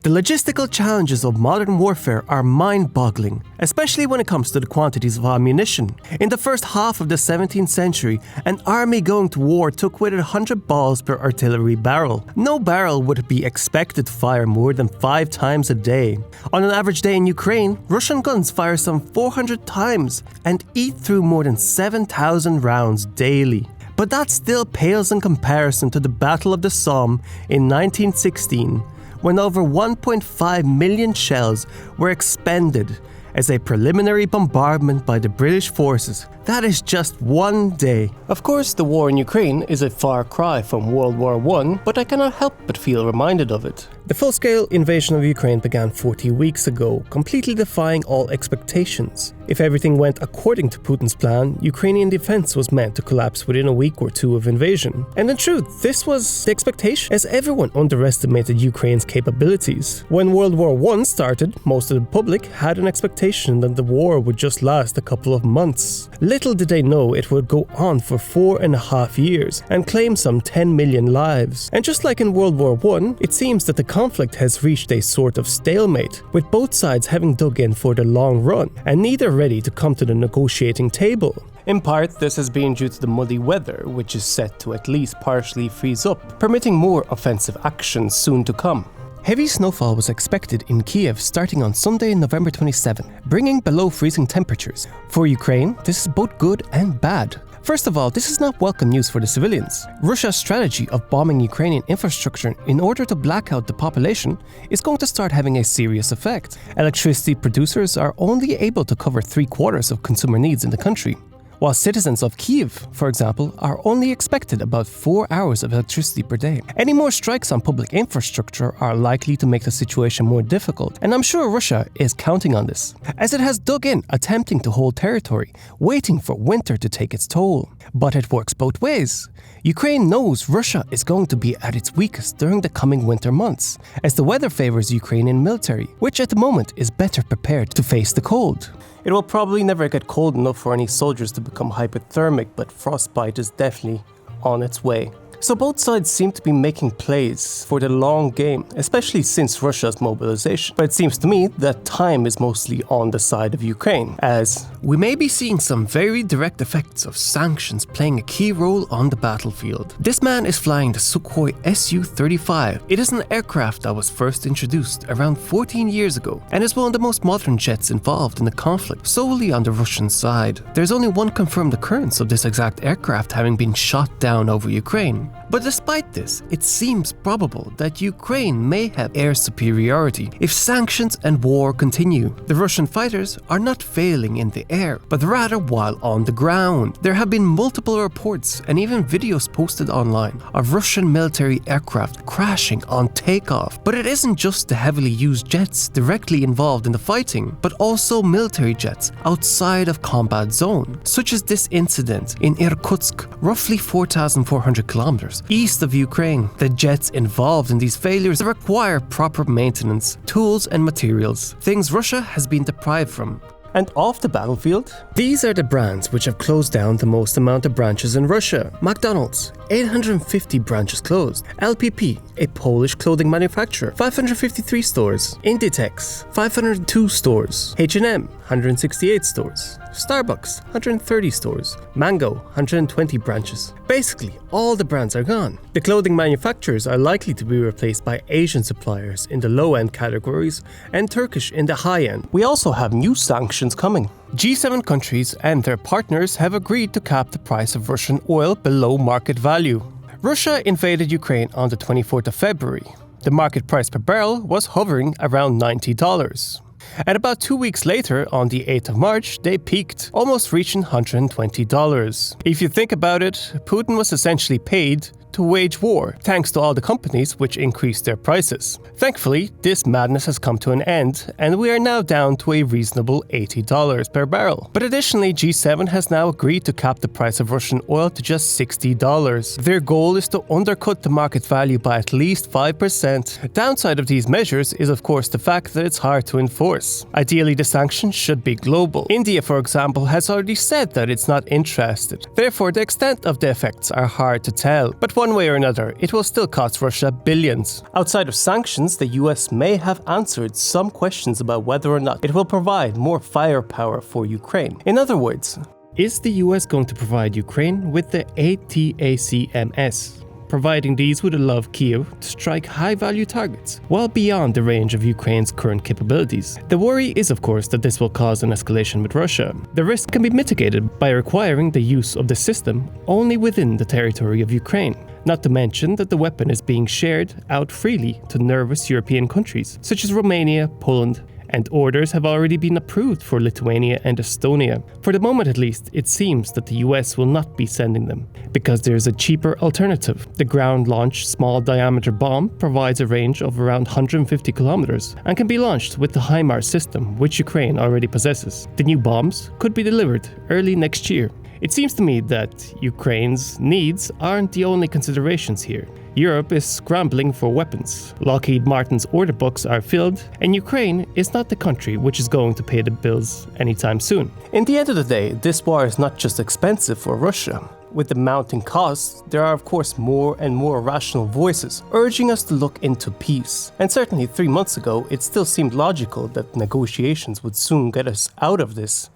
The logistical challenges of modern warfare are mind-boggling, especially when it comes to the quantities of ammunition. In the first half of the 17th century, an army going to war took with it 100 balls per artillery barrel. No barrel would be expected to fire more than 5 times a day. On an average day in Ukraine, Russian guns fire some 400 times and eat through more than 7,000 rounds daily. But that still pales in comparison to the Battle of the Somme in 1916, when over 1.5 million shells were expended as a preliminary bombardment by the British forces. That is just one day. Of course, the war in Ukraine is a far cry from World War I, but I cannot help but feel reminded of it. The full-scale invasion of Ukraine began 40 weeks ago, completely defying all expectations. If everything went according to Putin's plan, Ukrainian defense was meant to collapse within a week or two of invasion. And in truth, this was the expectation, as everyone underestimated Ukraine's capabilities. When World War I started, most of the public had an expectation that the war would just last a couple of months. Little did they know it would go on for 4.5 years and claim some 10 million lives. And just like in World War I, it seems that the conflict has reached a sort of stalemate, with both sides having dug in for the long run and neither ready to come to the negotiating table. In part, this has been due to the muddy weather, which is set to at least partially freeze up, permitting more offensive actions soon to come. Heavy snowfall was expected in Kiev starting on Sunday, November 27, bringing below freezing temperatures. For Ukraine, this is both good and bad. First of all, this is not welcome news for the civilians. Russia's strategy of bombing Ukrainian infrastructure in order to black out the population is going to start having a serious effect. Electricity producers are only able to cover 3/4 of consumer needs in the country, while citizens of Kyiv, for example, are only expected about 4 hours of electricity per day. Any more strikes on public infrastructure are likely to make the situation more difficult, and I'm sure Russia is counting on this, as it has dug in, attempting to hold territory, waiting for winter to take its toll. But it works both ways. Ukraine knows Russia is going to be at its weakest during the coming winter months, as the weather favors Ukrainian military, which at the moment is better prepared to face the cold. It will probably never get cold enough for any soldiers to become hypothermic, but frostbite is definitely on its way. So both sides seem to be making plays for the long game, especially since Russia's mobilization. But it seems to me that time is mostly on the side of Ukraine, as we may be seeing some very direct effects of sanctions playing a key role on the battlefield. This man is flying the Sukhoi Su-35. It is an aircraft that was first introduced around 14 years ago and is one of the most modern jets involved in the conflict, solely on the Russian side. There's only one confirmed occurrence of this exact aircraft having been shot down over Ukraine. But despite this, it seems probable that Ukraine may have air superiority if sanctions and war continue. The Russian fighters are not failing in the air, but rather while on the ground. There have been multiple reports and even videos posted online of Russian military aircraft crashing on takeoff. But it isn't just the heavily used jets directly involved in the fighting, but also military jets outside of combat zone, such as this incident in Irkutsk, roughly 4,400 kilometers east of Ukraine. The jets involved in these failures require proper maintenance, tools and materials, things Russia has been deprived from. And off the battlefield, these are the brands which have closed down the most amount of branches in Russia. McDonald's, 850 branches closed. LPP, a Polish clothing manufacturer, 553 stores. Inditex, 502 stores. H&M, 168 stores. Starbucks, 130 stores. Mango, 120 branches. Basically, all the brands are gone. The clothing manufacturers are likely to be replaced by Asian suppliers in the low-end categories and Turkish in the high-end. We also have new sanctions coming. G7 countries and their partners have agreed to cap the price of Russian oil below market value. Russia invaded Ukraine on the 24th of February. The market price per barrel was hovering around $90. And about 2 weeks later, on the 8th of March, they peaked, almost reaching $120. If you think about it, Putin was essentially paid to wage war, thanks to all the companies which increased their prices. Thankfully, this madness has come to an end, and we are now down to a reasonable $80 per barrel. But additionally, G7 has now agreed to cap the price of Russian oil to just $60. Their goal is to undercut the market value by at least 5%. The downside of these measures is of course the fact that it's hard to enforce. Ideally, the sanctions should be global. India, for example, has already said that it's not interested. Therefore, the extent of the effects are hard to tell. But one way or another, it will still cost Russia billions. Outside of sanctions, the US may have answered some questions about whether or not it will provide more firepower for Ukraine. In other words, is the US going to provide Ukraine with the ATACMS? Providing these would allow Kyiv to strike high-value targets, well beyond the range of Ukraine's current capabilities. The worry is, of course, that this will cause an escalation with Russia. The risk can be mitigated by requiring the use of the system only within the territory of Ukraine. Not to mention that the weapon is being shared out freely to nervous European countries, such as Romania, Poland, and orders have already been approved for Lithuania and Estonia. For the moment at least, it seems that the US will not be sending them, because there is a cheaper alternative. The ground-launched small-diameter bomb provides a range of around 150 kilometers and can be launched with the HIMARS system, which Ukraine already possesses. The new bombs could be delivered early next year. It seems to me that Ukraine's needs aren't the only considerations here. Europe is scrambling for weapons. Lockheed Martin's order books are filled, and Ukraine is not the country which is going to pay the bills anytime soon. In the end of the day, this war is not just expensive for Russia. With the mounting costs, there are of course more and more rational voices urging us to look into peace. And certainly 3 months ago, it still seemed logical that negotiations would soon get us out of this.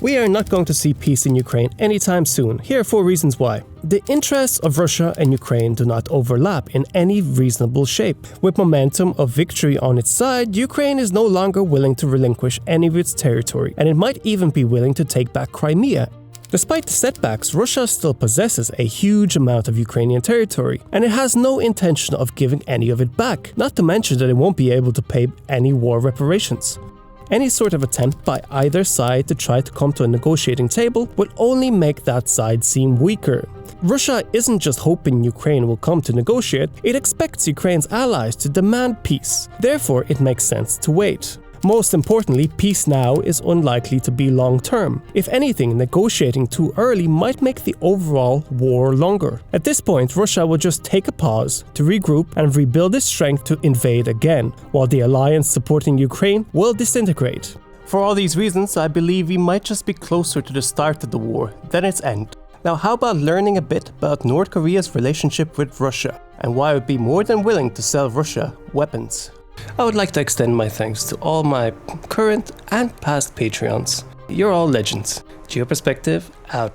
We are not going to see peace in Ukraine anytime soon. Here are 4 reasons why. The interests of Russia and Ukraine do not overlap in any reasonable shape. With momentum of victory on its side, Ukraine is no longer willing to relinquish any of its territory, and it might even be willing to take back Crimea. Despite the setbacks, Russia still possesses a huge amount of Ukrainian territory, and it has no intention of giving any of it back, not to mention that it won't be able to pay any war reparations. Any sort of attempt by either side to try to come to a negotiating table will only make that side seem weaker. Russia isn't just hoping Ukraine will come to negotiate, it expects Ukraine's allies to demand peace. Therefore, it makes sense to wait. Most importantly, peace now is unlikely to be long-term. If anything, negotiating too early might make the overall war longer. At this point, Russia will just take a pause to regroup and rebuild its strength to invade again, while the alliance supporting Ukraine will disintegrate. For all these reasons, I believe we might just be closer to the start of the war than its end. Now, how about learning a bit about North Korea's relationship with Russia, and why I would be more than willing to sell Russia weapons? I would like to extend my thanks to all my current and past Patreons. You're all legends. Geoperspective out.